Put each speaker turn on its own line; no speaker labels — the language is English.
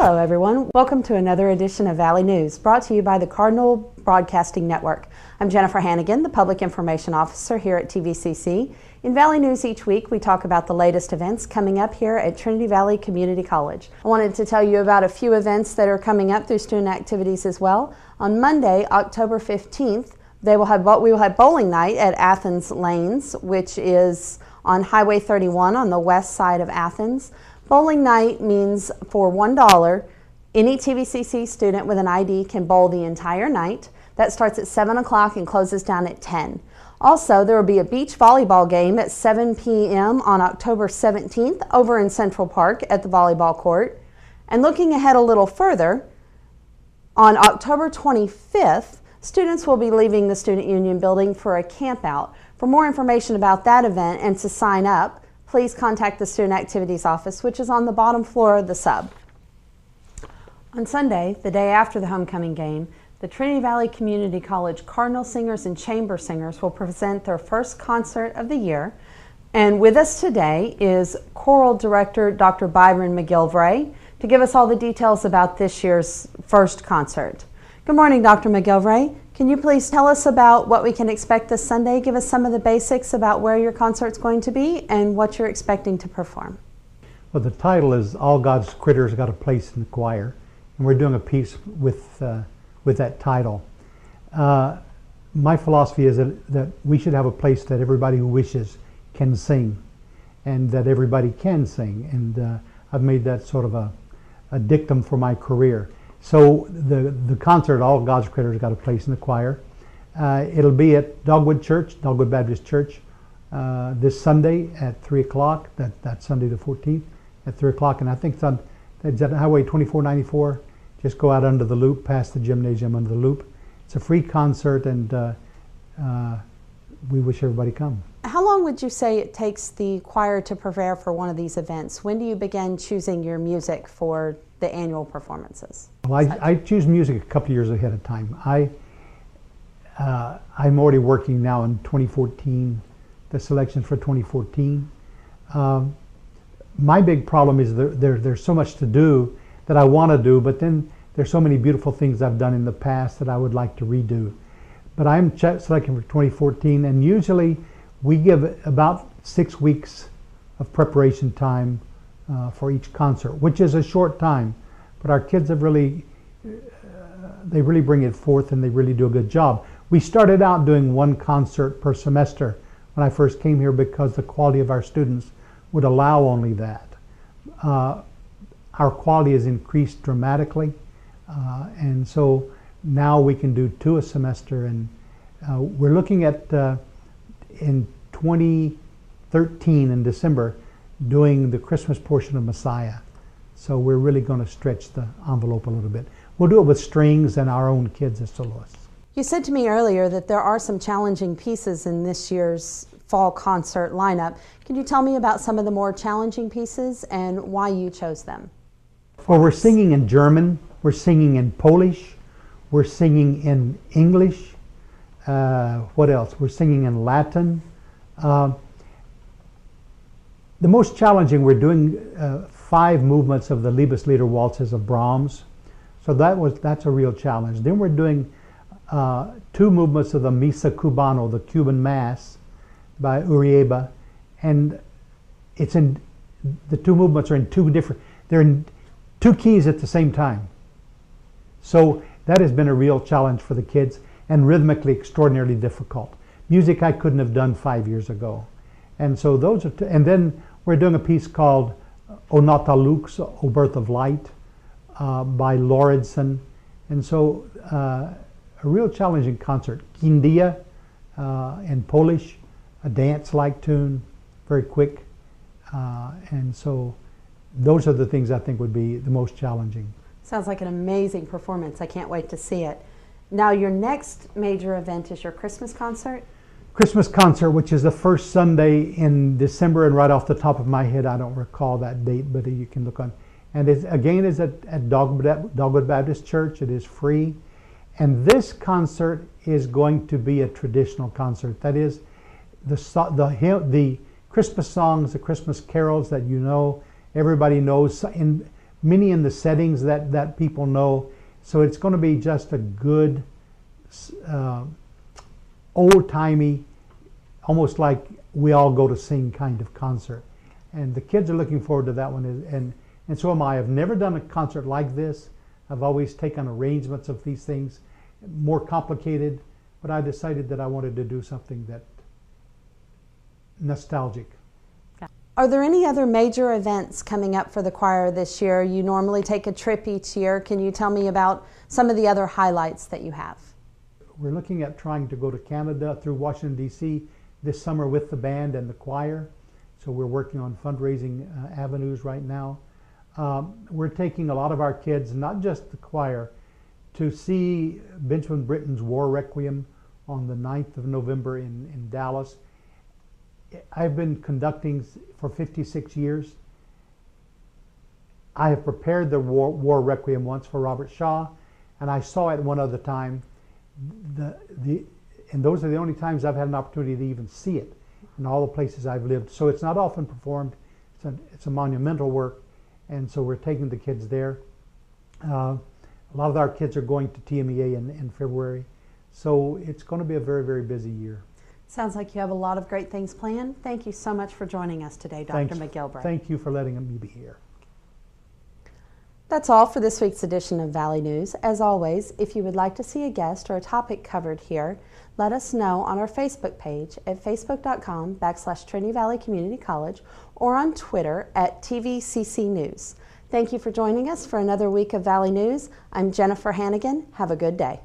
Hello everyone, welcome to another edition of Valley News, brought to you by the Cardinal Broadcasting Network. I'm Jennifer Hannigan, the Public Information Officer here at TVCC. In Valley News each week, we talk about the latest events coming up here at Trinity Valley Community College. I wanted to tell you about a few events that are coming up through student activities as well. On Monday, October 15th, we will have bowling night at Athens Lanes, which is on Highway 31 on the west side of Athens. Bowling night means for $1, any TVCC student with an ID can bowl the entire night. That starts at 7 o'clock and closes down at 10. Also, there will be a beach volleyball game at 7 p.m. on October 17th over in Central Park at the volleyball court. And looking ahead a little further, on October 25th, students will be leaving the Student Union building for a camp out. For more information about that event and to sign up, please contact the Student Activities Office, which is on the bottom floor of the sub. On Sunday, the day after the homecoming game, the Trinity Valley Community College Cardinal Singers and Chamber Singers will present their first concert of the year. And with us today is Choral Director Dr. Byron McGilvray to give us all the details about this year's first concert. Good morning, Dr. McGilvray. Can you please tell us about what we can expect this Sunday? Give us some of the basics about where your concert's going to be and what you're expecting to perform.
Well, the title is All God's Critters Got a Place in the Choir, and we're doing a piece with that title. My philosophy is that we should have a place that everybody who wishes can sing, and that everybody can sing, and I've made that sort of a dictum for my career. So the concert, All God's Critters Got a Place in the Choir, it'll be at Dogwood Church, Dogwood Baptist Church, this Sunday at 3 o'clock, that's Sunday the 14th, at 3 o'clock, and I think it's at Highway 2494. Just go out under the loop, past the gymnasium under the loop. It's a free concert, and we wish everybody come.
How long would you say it takes the choir to prepare for one of these events? When do you begin choosing your music for the annual performances?
Well, I choose music a couple years ahead of time. I'm already working now in 2014, the selection for 2014. My big problem is there's so much to do that I want to do, but then there's so many beautiful things I've done in the past that I would like to redo. But I'm selecting for 2014, and usually we give about 6 weeks of preparation time for each concert, which is a short time, but our kids have really bring it forth, and they really do a good job. We started out doing one concert per semester when I first came here because the quality of our students would allow only that. Our quality has increased dramatically, and so now we can do 2 a semester, and we're looking at in 2013 in December doing the Christmas portion of Messiah. So we're really going to stretch the envelope a little bit. We'll do it with strings and our own kids as soloists.
You said to me earlier that there are some challenging pieces in this year's fall concert lineup. Can you tell me about some of the more challenging pieces and why you chose them?
Well, we're singing in German, we're singing in Polish, we're singing in English. What else? We're singing in Latin. The most challenging, we're doing 5 movements of the Liebeslieder waltzes of Brahms. So that's a real challenge. Then we're doing 2 movements of the Misa Cubano, the Cuban Mass by Uribe. And the 2 movements are they're in 2 keys at the same time. So that has been a real challenge for the kids, and rhythmically extraordinarily difficult. Music I couldn't have done 5 years ago. And so those are and then we're doing a piece called O Nata Lux, O Birth of Light, by Lauridsen. And so a real challenging concert. Kindia in Polish, a dance-like tune, very quick. And so those are the things I think would be the most challenging.
Sounds like an amazing performance. I can't wait to see it. Now, your next major event is your Christmas concert?
Christmas concert, which is the first Sunday in December, and right off the top of my head, I don't recall that date, but you can look on. And it is at Dogwood Baptist Church. It is free. And this concert is going to be a traditional concert. That is, the Christmas songs, the Christmas carols that you know, everybody knows. many in the settings that people know. So it's going to be just a good, old-timey, almost like we all go to sing kind of concert. And the kids are looking forward to that one, and so am I. I've never done a concert like this. I've always taken arrangements of these things, more complicated, but I decided that I wanted to do something that nostalgic.
Are there any other major events coming up for the choir this year? You normally take a trip each year. Can you tell me about some of the other highlights that you have?
We're looking at trying to go to Canada through Washington, D.C. this summer with the band and the choir. So we're working on fundraising avenues right now. We're taking a lot of our kids, not just the choir, to see Benjamin Britten's War Requiem on the 9th of November in Dallas. I've been conducting for 56 years. I have prepared the War Requiem once for Robert Shaw, and I saw it one other time. And those are the only times I've had an opportunity to even see it in all the places I've lived. So it's not often performed. It's a monumental work, and so we're taking the kids there. A lot of our kids are going to TMEA in February, so it's going to be a very, very busy year.
Sounds like you have a lot of great things planned. Thank you so much for joining us today, Dr. McGilbreth.
Thank you for letting me be here.
That's all for this week's edition of Valley News. As always, if you would like to see a guest or a topic covered here, let us know on our Facebook page at facebook.com/Trinity Valley Community College or on Twitter at TVCC News. Thank you for joining us for another week of Valley News. I'm Jennifer Hannigan. Have a good day.